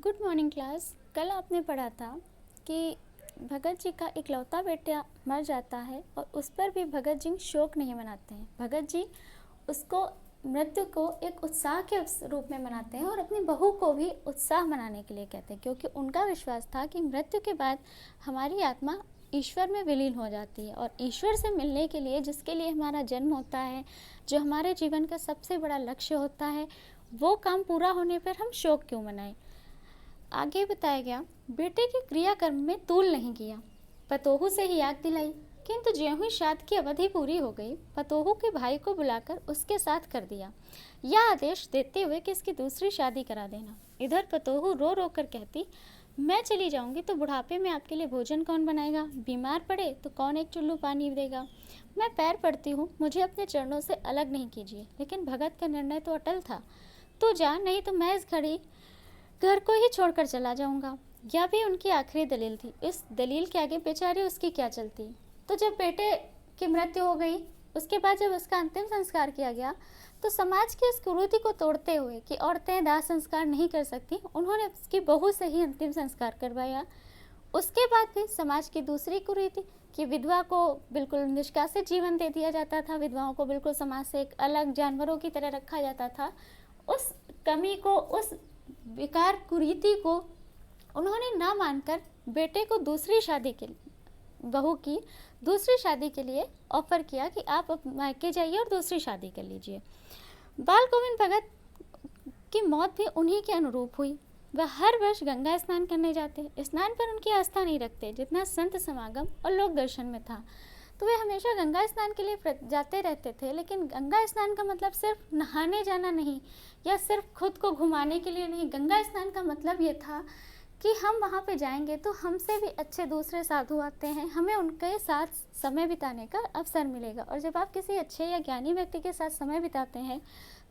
Good morning class. कल आपने पढ़ा था कि भगत जी का इकलौता बेटा मर जाता है और उस पर भी भगत जी शोक नहीं मनाते हैं। भगत जी उसको मृत्यु को एक उत्साह के रूप में मनाते हैं और अपनी बहू को भी उत्साह मनाने के लिए कहते हैं, क्योंकि उनका विश्वास था कि मृत्यु के बाद हमारी आत्मा ईश्वर में विलीन हो जाती है और ईश्वर से मिलने के लिए, जिसके लिए हमारा जन्म होता है, जो हमारे जीवन का सबसे बड़ा लक्ष्य होता है, वो काम पूरा होने पर हम शोक क्यों मनाएं। आगे बताया गया, बेटे के क्रियाकर्म में तूल नहीं किया, पतोहू से ही याद दिलाई, किंतु ज्यों ही श्राद्ध की अवधि पूरी हो गई, पतोहू के भाई को बुलाकर उसके साथ कर दिया, यह आदेश देते हुए कि इसकी दूसरी शादी करा देना। इधर पतोहू रो रो कर कहती, मैं चली जाऊंगी तो बुढ़ापे में आपके लिए भोजन कौन बनाएगा, बीमार पड़े तो कौन एक चुल्लू पानी देगा। मैं पैर पड़ती हूँ, मुझे अपने चरणों से अलग नहीं कीजिए। लेकिन भगत का निर्णय तो अटल था, तू जा, नहीं तो मैं इस घड़ी घर को ही छोड़कर चला जाऊंगा। यह भी उनकी आखिरी दलील थी। इस दलील के आगे बेचारी उसकी क्या चलती। तो जब बेटे की मृत्यु हो गई, उसके बाद जब उसका अंतिम संस्कार किया गया, तो समाज की इस कुरीति को तोड़ते हुए कि औरतें दाह संस्कार नहीं कर सकती, उन्होंने उसकी बहू से ही अंतिम संस्कार करवाया। उसके बाद भी समाज की दूसरी कुरीति कि विधवा को बिल्कुल निष्कासित जीवन दे दिया जाता था, विधवाओं को बिल्कुल समाज से एक अलग जानवरों की तरह रखा जाता था। उस कमी को, उस बेकार कुरीति को उन्होंने ना मानकर बेटे को दूसरी शादी के बहू की दूसरी शादी के लिए ऑफर किया कि आप मायके जाइए और दूसरी शादी कर लीजिए। बाल गोविंद भगत की मौत भी उन्हीं के अनुरूप हुई। वह हर वर्ष गंगा स्नान करने जाते। स्नान पर उनकी आस्था नहीं रखते जितना संत समागम और लोक दर्शन में था। तो वे हमेशा गंगा स्नान के लिए जाते रहते थे, लेकिन गंगा स्नान का मतलब सिर्फ नहाने जाना नहीं या सिर्फ खुद को घुमाने के लिए नहीं। गंगा स्नान का मतलब ये था कि हम वहाँ पे जाएंगे तो हमसे भी अच्छे दूसरे साधु आते हैं, हमें उनके साथ समय बिताने का अवसर मिलेगा। और जब आप किसी अच्छे या ज्ञानी व्यक्ति के साथ समय बिताते हैं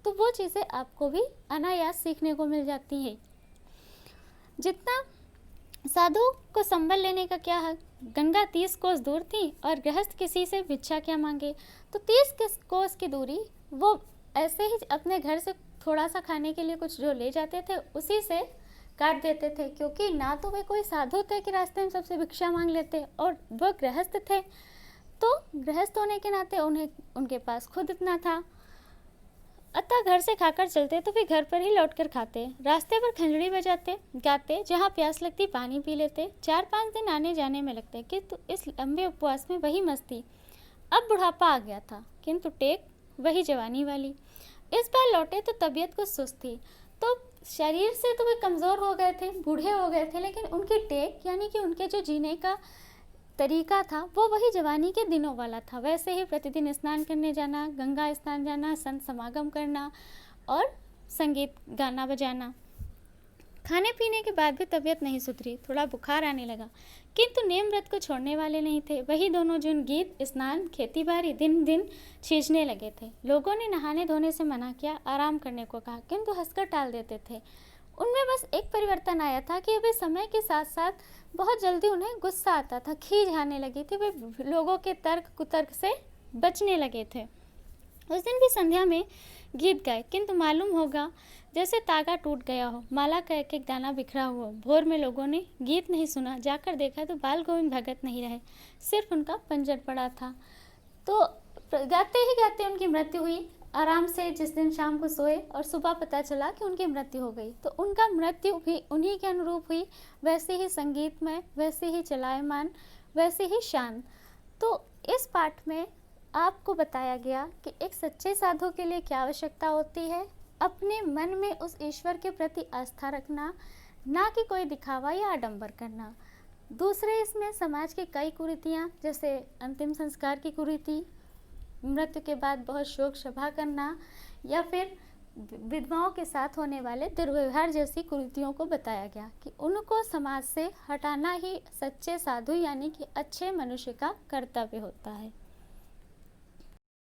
तो वो चीज़ें आपको भी अनायास सीखने को मिल जाती हैं। जितना साधु को संबल लेने का क्या हक, गंगा 30 कोस दूर थी और गृहस्थ किसी से भिक्षा क्या मांगे। तो 30 कोस की दूरी वो ऐसे ही अपने घर से थोड़ा सा खाने के लिए कुछ जो ले जाते थे उसी से काट देते थे, क्योंकि ना तो वे कोई साधु थे कि रास्ते में सबसे भिक्षा मांग लेते, और वह गृहस्थ थे। तो गृहस्थ होने के नाते उन्हें उनके पास खुद इतना था, अतः घर से खाकर चलते तो वे घर पर ही लौटकर खाते। रास्ते पर खंजड़ी बजाते गाते, जहाँ प्यास लगती पानी पी लेते। 4-5 दिन आने जाने में लगते, किंतु इस लंबे उपवास में वही मस्ती। अब बुढ़ापा आ गया था, किंतु टेक वही जवानी वाली। इस बार लौटे तो तबीयत कुछ सुस्त थी। तो शरीर से तो वे कमज़ोर हो गए थे, बूढ़े हो गए थे, लेकिन उनकी टेक यानी कि उनके जो जीने का तरीका था वो वही जवानी के दिनों वाला था। वैसे ही प्रतिदिन स्नान करने जाना, गंगा स्नान जाना, संत समागम करना और संगीत गाना बजाना। खाने पीने के बाद भी तबीयत नहीं सुधरी, थोड़ा बुखार आने लगा, किंतु नेम व्रत को छोड़ने वाले नहीं थे। वही दोनों जिन गीत, स्नान, खेती बाड़ी दिन दिन छींचने लगे थे। लोगों ने नहाने धोने से मना किया, आराम करने को कहा, किंतु हंसकर टाल देते थे। उनमें बस एक परिवर्तन आया था कि वे समय के साथ साथ बहुत जल्दी उन्हें गुस्सा आता था, खीज आने लगी थी, वे लोगों के तर्क कुतर्क से बचने लगे थे। उस दिन भी संध्या में गीत गाए, किंतु मालूम होगा जैसे तागा टूट गया हो, माला का एक एक दाना बिखरा हुआ। भोर में लोगों ने गीत नहीं सुना, जाकर देखा तो बाल गोविंद भगत नहीं रहे, सिर्फ उनका पंजर पड़ा था। तो गाते ही गाते उनकी मृत्यु हुई। आराम से जिस दिन शाम को सोए और सुबह पता चला कि उनकी मृत्यु हो गई। तो उनका मृत्यु भी उन्हीं के अनुरूप हुई, वैसे ही संगीतमय, वैसे ही चलायमान, वैसे ही शांत। तो इस पाठ में आपको बताया गया कि एक सच्चे साधु के लिए क्या आवश्यकता होती है, अपने मन में उस ईश्वर के प्रति आस्था रखना, ना कि कोई दिखावा या आडंबर करना। दूसरे इसमें समाज की कई कुरीतियाँ, जैसे अंतिम संस्कार की कुरीति, मृत्यु के बाद बहुत शोक सभा करना, या फिर विधवाओं के साथ होने वाले दुर्व्यवहार जैसी कुरीतियों को बताया गया कि उनको समाज से हटाना ही सच्चे साधु यानी कि अच्छे मनुष्य का कर्तव्य होता है।